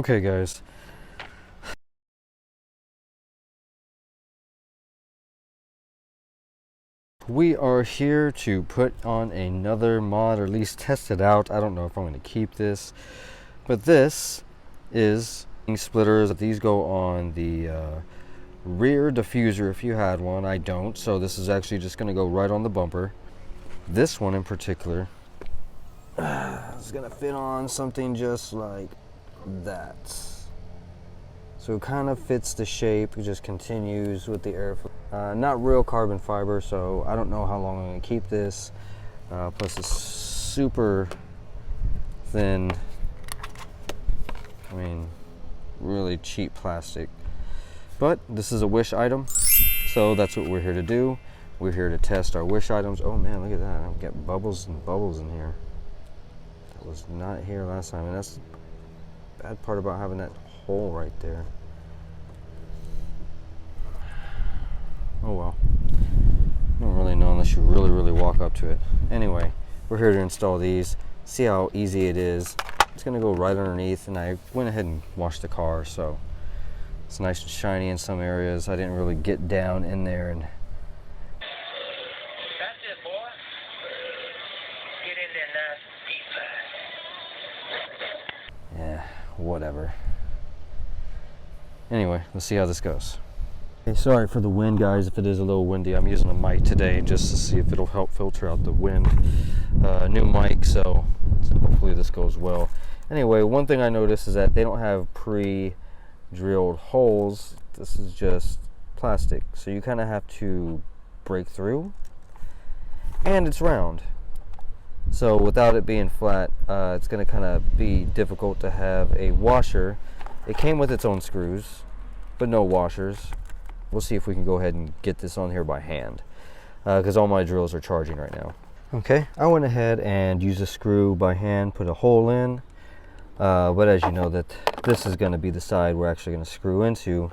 Okay guys, we are here to put on another mod, or at least test it out. I don't know if I'm going to keep this, but this is splitters. These go on the rear diffuser if you had one. I don't, so this is actually just going to go right on the bumper. This one in particular is going to fit on something just like that. So it kind of fits the shape. It just continues with the airflow. Not real carbon fiber, so I don't know how long I'm going to keep this. Plus it's super thin. I mean, really cheap plastic. But this is a Wish item, so that's what we're here to do. We're here to test our Wish items. Oh man, look at that. I've got bubbles and bubbles in here. That was not here last time, and that's the bad part about having that hole right there. Oh well. I don't really know unless you really walk up to it. Anyway, we're here to install these, see how easy it is. It's gonna go right underneath, and I went ahead and washed the car, so it's nice and shiny in some areas. I didn't really get down in there and... That's it, boy. Get in there nice and deep. yeah, whatever. Anyway, let's see how this goes. Okay, sorry for the wind, guys, if it is a little windy. I'm using a mic today just to see if it'll help filter out the wind. New mic, so hopefully this goes well. Anyway, one thing I noticed is that they don't have pre-drilled holes. This is just plastic, so you kind of have to break through, and it's round. So without it being flat, it's going to kind of be difficult to have a washer. It came with its own screws, but no washers. We'll see if we can go ahead and get this on here by hand, because all my drills are charging right now. Okay, I went ahead and used a screw by hand, put a hole in, but as you know, that this is going to be the side we're actually going to screw into.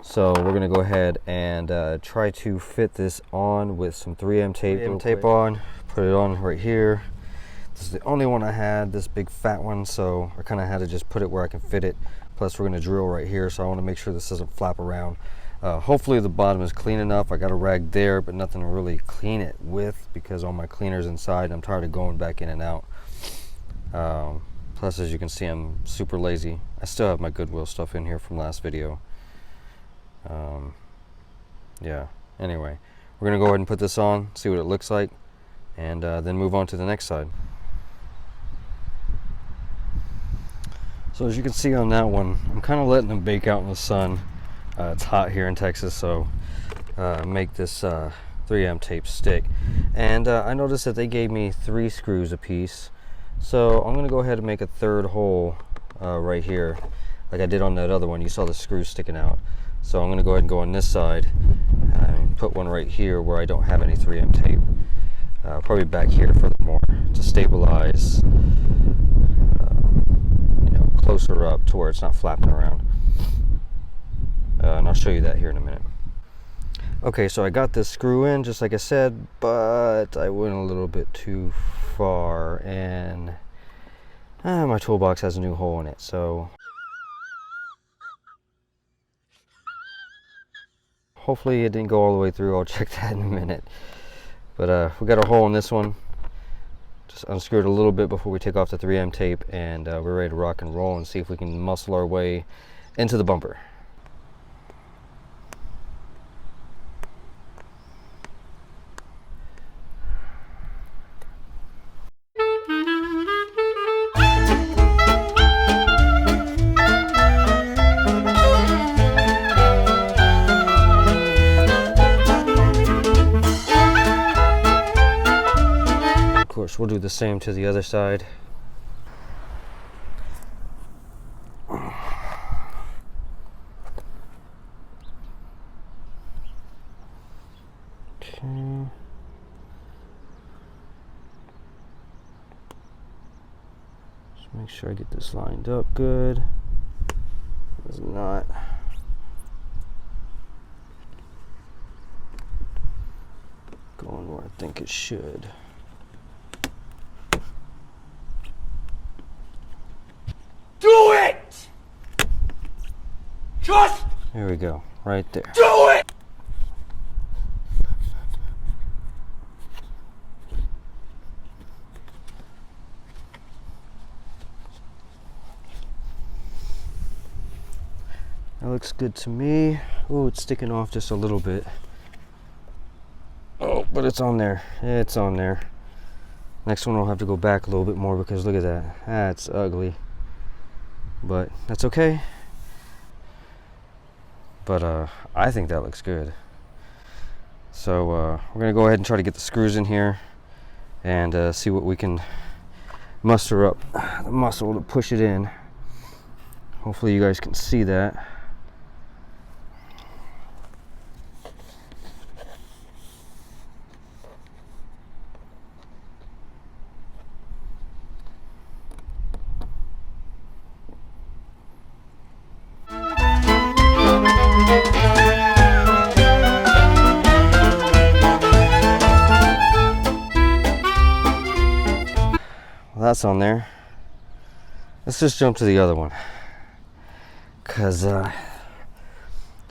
So we're going to go ahead and try to fit this on with some 3M tape. On, put it on right here. This is the only one I had, this big fat one, so I kind of had to just put it where I can fit it. Plus we're going to drill right here, so I want to make sure this doesn't flap around. Hopefully the bottom is clean enough. I got a rag there, but nothing to really clean it with because all my cleaner's inside. I'm tired of going back in and out. Plus, as you can see, I'm super lazy. I still have my Goodwill stuff in here from last video. Yeah, anyway, we're going to go ahead and put this on, see what it looks like, and then move on to the next side. So as you can see on that one, I'm kind of letting them bake out in the sun. It's hot here in Texas, so make this 3M tape stick. And I noticed that they gave me 3 screws a piece, so I'm going to go ahead and make a third hole right here, like I did on that other one. You saw the screws sticking out, so I'm going to go ahead and go on this side and put one right here where I don't have any 3M tape. Probably back here furthermore to stabilize, closer up to where it's not flapping around. And I'll show you that here in a minute. Okay, so I got this screw in just like I said, but I went a little bit too far, and my toolbox has a new hole in it, so hopefully it didn't go all the way through. I'll check that in a minute. But we got a hole in this one. Just unscrew it a little bit before we take off the 3M tape, and we're ready to rock and roll and see if we can muscle our way into the bumper. Of course, we'll do the same to the other side. Okay. Just make sure I get this lined up good. It's not. Going where I think it should. Do it! Just There we go, right there. do it! That looks good to me. Oh, it's sticking off just a little bit. Oh, but it's on there. It's on there. Next one I'll have to go back a little bit more because look at that. That's ugly. But that's okay. But I think that looks good. So we're gonna go ahead and try to get the screws in here and see what we can muster up the muscle to push it in. Hopefully you guys can see that. That's on there. Let's just jump to the other one, cause that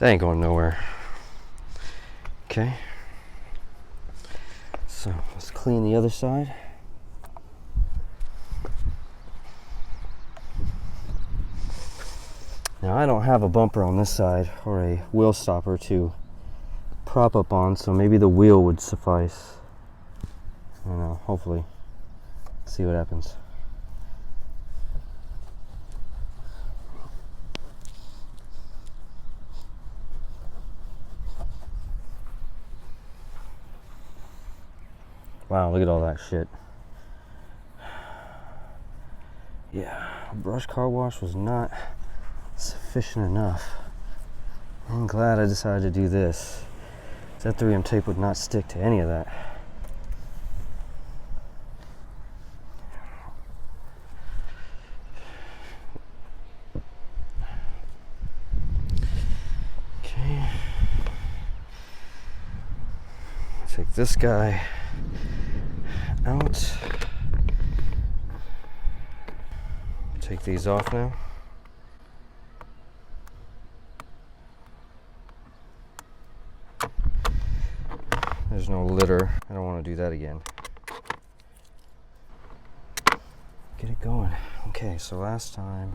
ain't going nowhere. Okay, so let's clean the other side. Now I don't have a bumper on this side or a wheel stopper to prop up on, so maybe the wheel would suffice. I don't know, hopefully. See what happens. Wow, look at all that shit. Yeah, a brush car wash was not sufficient enough. I'm glad I decided to do this. That 3M tape would not stick to any of that. Okay. Take this guy out. Take these off now. There's no litter. I don't want to do that again. Get it going. Okay, so last time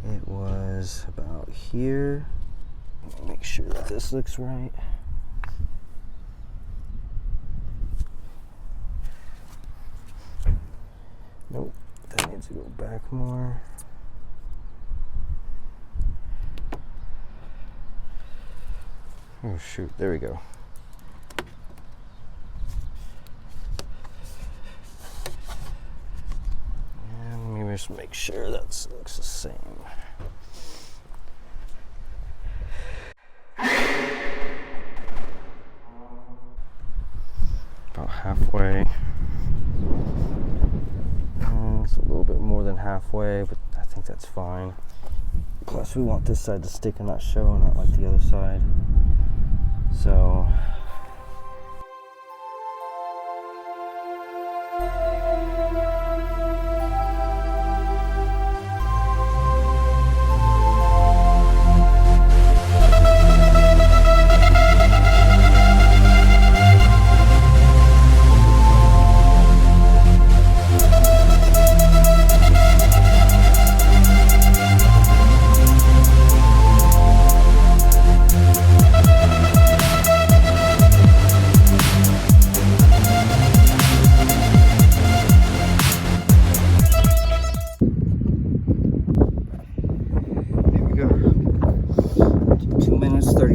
it was about here. Make sure that this looks right. Nope, that needs to go back more. Oh shoot, there we go. And let me just make sure that looks the same. About halfway. It's a little bit more than halfway, but I think that's fine. Plus we want this side to stick and not show, not like the other side. So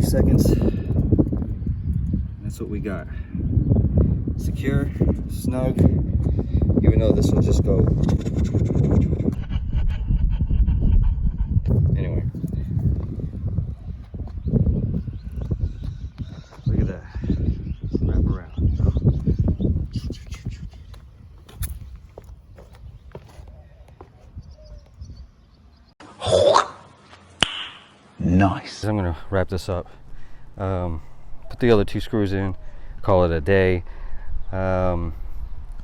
seconds. That's what we got. Secure, snug, even though this will just go. Anyway. Look at that. Wrap around. Nice. I'm gonna wrap this up. Put the other two screws in, call it a day.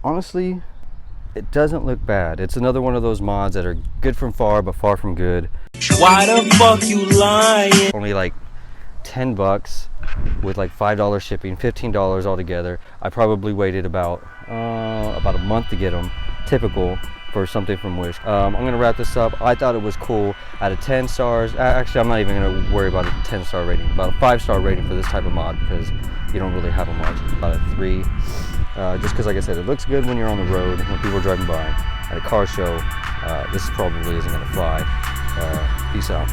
Honestly, it doesn't look bad. It's another one of those mods that are good from far, but far from good. Why the fuck you lying? Only like 10 bucks with like $5 shipping, $15 altogether. I probably waited about a month to get them, typical for something from Wish. I'm gonna wrap this up. I thought it was cool. Out of 10 stars, actually I'm not even gonna worry about a 10-star rating, about a 5-star rating for this type of mod, because you don't really have a mod. About a 3, just because like I said, it looks good when you're on the road, when people are driving by. At a car show, this probably isn't gonna fly. Peace out.